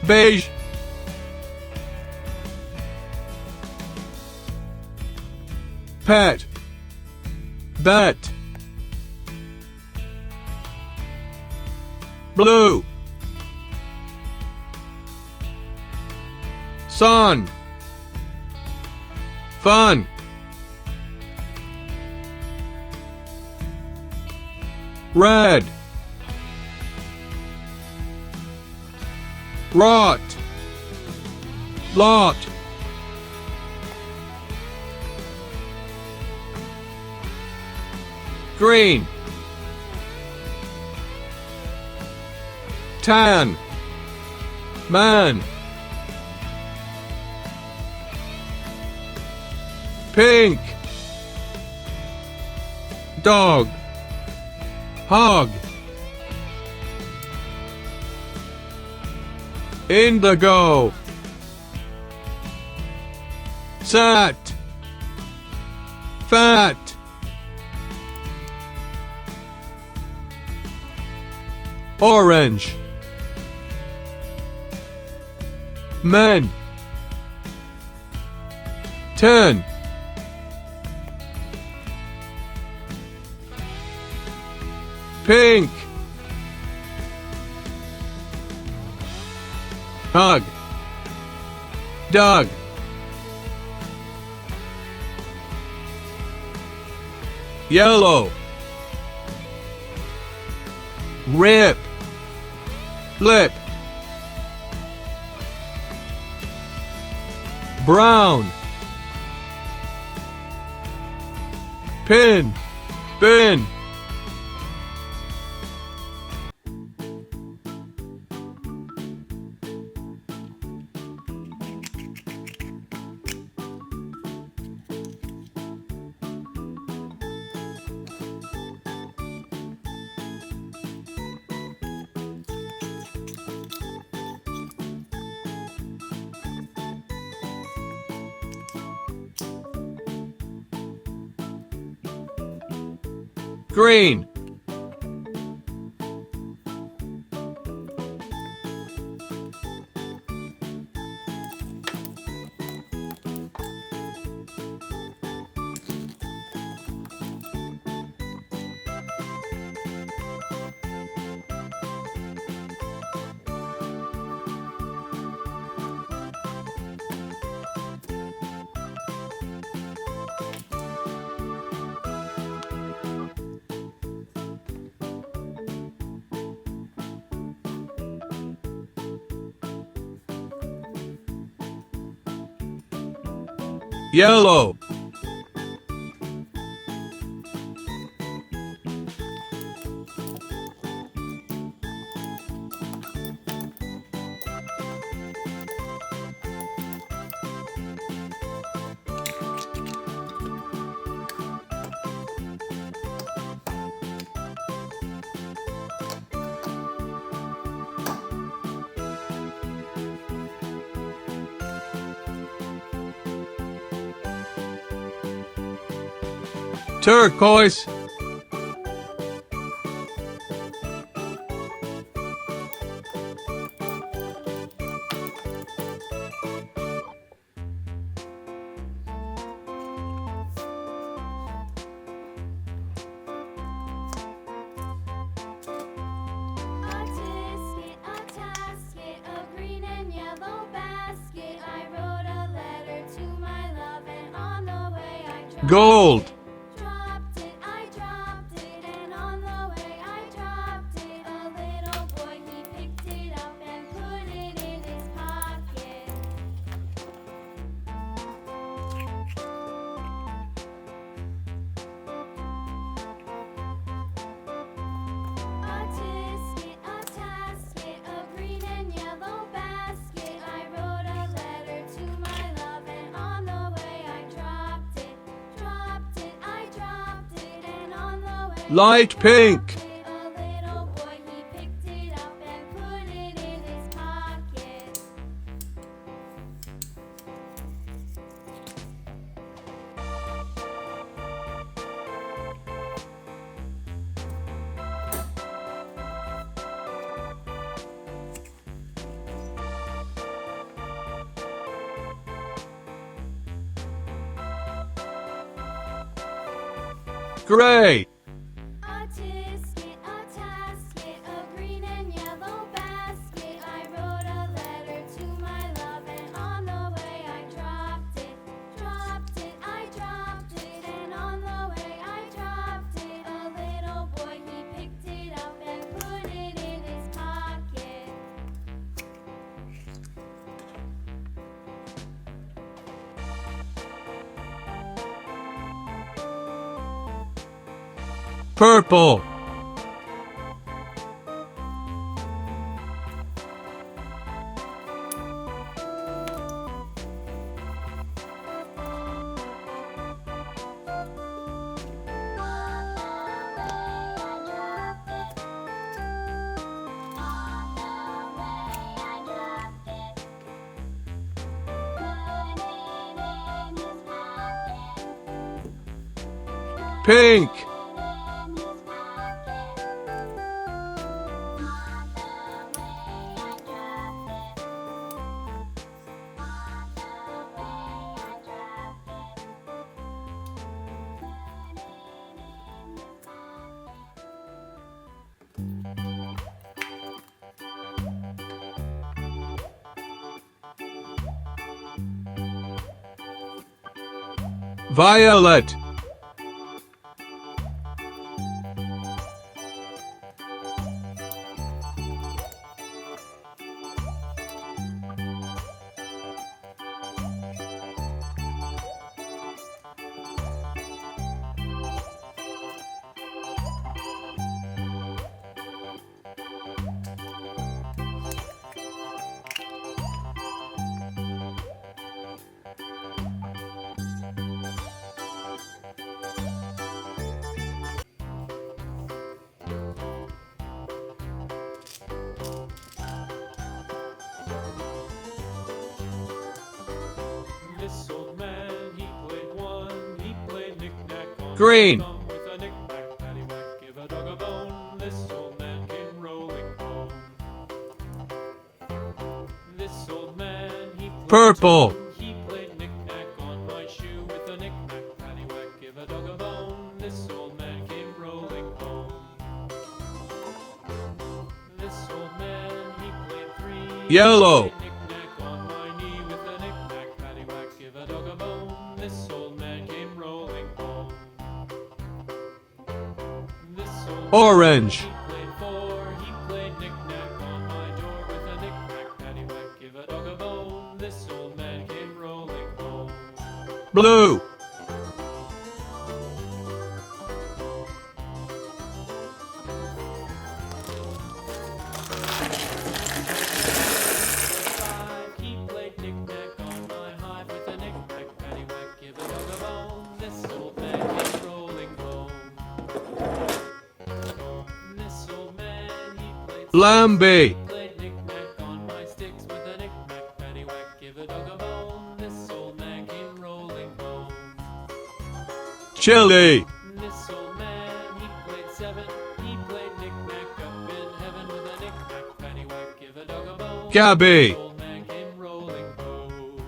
beige, pet, bat, blue, sun, fun, red, rot, lot, green, tan, man, pink, dog, hog, indigo, sat, fat, orange, men, 10, pink, hug, dog, yellow, rip, flip, brown, pin, bin, green, yellow, turquoise, gold, light pink, Gray. A tisket, a tasket, a green and yellow basket. I wrote a letter to my love, and on the way I dropped it. Dropped it, I dropped it, and on the way I dropped it. A little boy, he picked it up and put it in his pocket. Purple. Pink. Violet. This old man, he played one, he played knick-knack on Green. the thumb with a knick-knack, paddywhack, give a dog a bone. This old man came rolling home. This old man, he played Purple. two, he played knick-knack on my shoe with a knick-knack, paddywhack, give a dog a bone. This old man came rolling home. This old man, he played three. Yellow. Knick-knack on my knee with a knick-knack, paddywhack, give a dog a bone. This old man came rolling home. This old Orange. man, he played four. He played knick-knack on my door with a knick-knack, paddywhack, give a dog a bone. This old man came rolling home. Blue. Five, he played knick-knack on my hive with a knick-knack, paddywhack, give a dog a bone. This old man came rolling home. This old man, he played Lambie. He played knick-knack on my sticks with a knick-knack, paddywhack, give a dog a bone. This old man came rolling home. Chili. This old man, he played seven. He played knick-knack up in heaven with a knick-knack, paddywhack, give a dog a bone. Gabby. This old man came rolling home.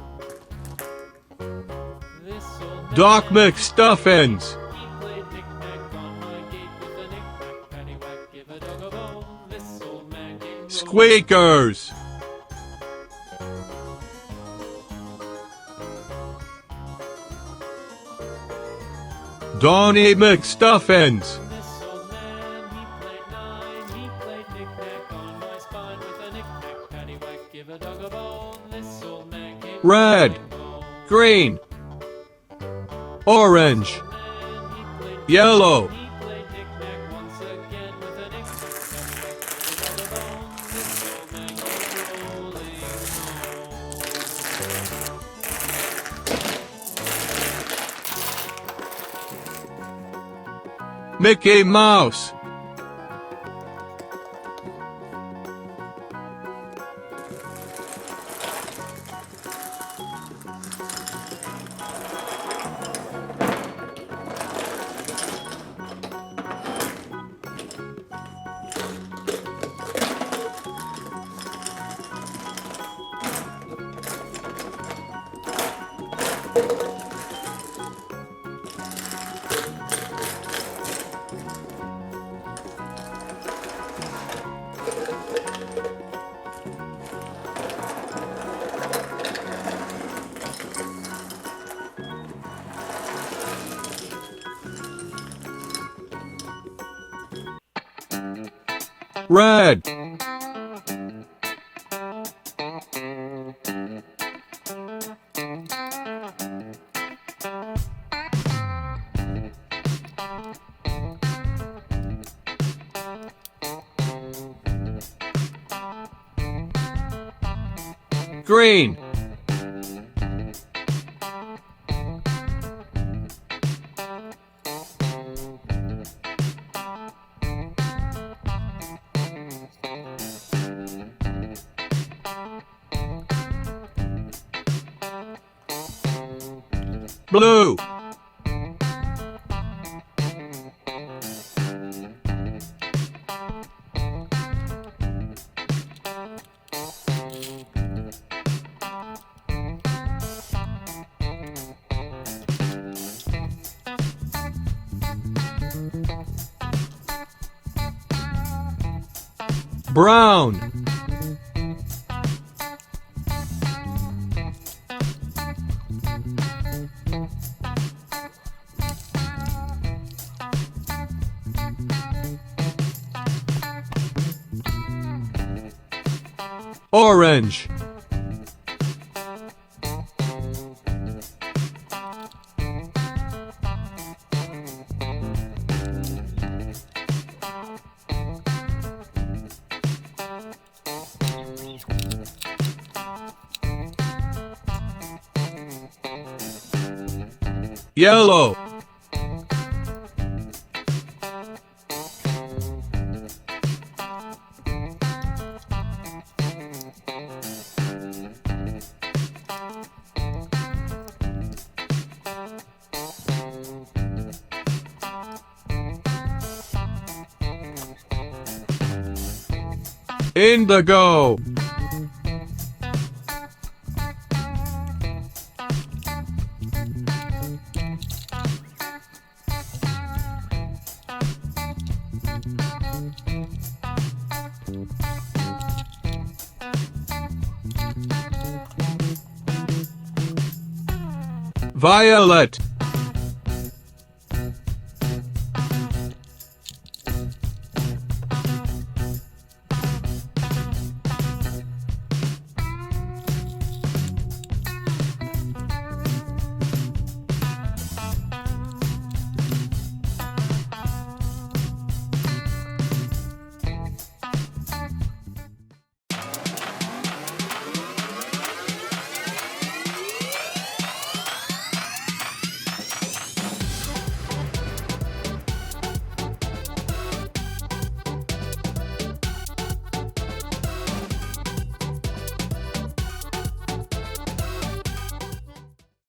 This old man, Doc McStuffins. he played knick-knack on my gate with a knick-knack, paddywhack, give a dog a bone. This old man came rolling Squeakers. Donnie McStuffins. This old man, he played nine. He played knick-knack on my spine with a knick-knack, paddywhack, give a dog a bone. This old man came Red. rolling home. Green. Orange. Man, he played Yellow. He played knick-knack once again with a knick-knack, paddywhack, give a dog a bone. This old man came rolling home. Mickey Mouse. Red. Green. Blue. Brown. Orange. Yellow. Indigo. Violet.